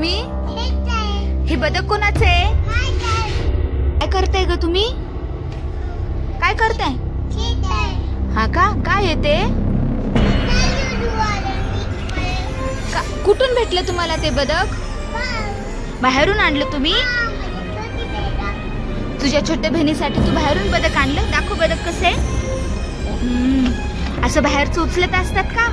तुम्ही? हे बदक कोणाचं आहे? काय करताय ग तुम्ही? काय करताय? हा का? काय येते? कुठून भेटलं तुम्हाला ते बदक? बाहेरून आणलं तुम्ही? तुझ्या छोट्या बहिणीसाठी तू बाहेरून बदक आणलं? दाखव बदक कसे. असं बाहेर उचलत असतात का?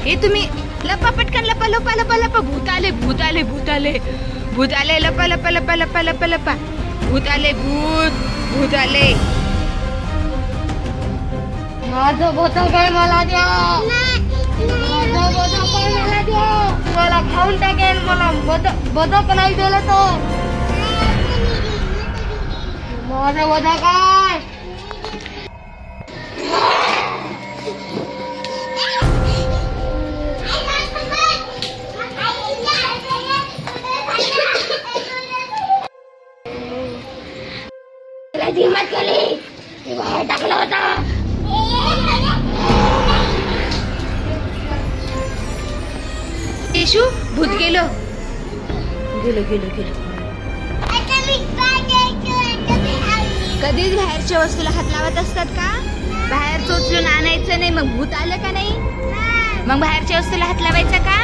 हे तुम्ही लपा, पटकन लपा लपा लपा लपा. भूत आले भूत आले भूत आले भूत आले. लपा लपा लपा लपा लपा लपा. भूत आले भूत भूत आले. माझं बदक काय मला द्या. माझं बदक काय मला द्या. मला खाऊन टाकेल. मला बदक नाही दिलं तर माझं बदक काय. हिम्मत केली बाहेर टाकलं होतं. येशू भूत गेलं गेलं गेलं गेलं. कधीच बाहेरच्या वस्तूला हात लावत असतात का? बाहेर चोचलून आणायचं नाही. मग भूत आलं का नाही? मग बाहेरच्या वस्तूला हात लावायचा का?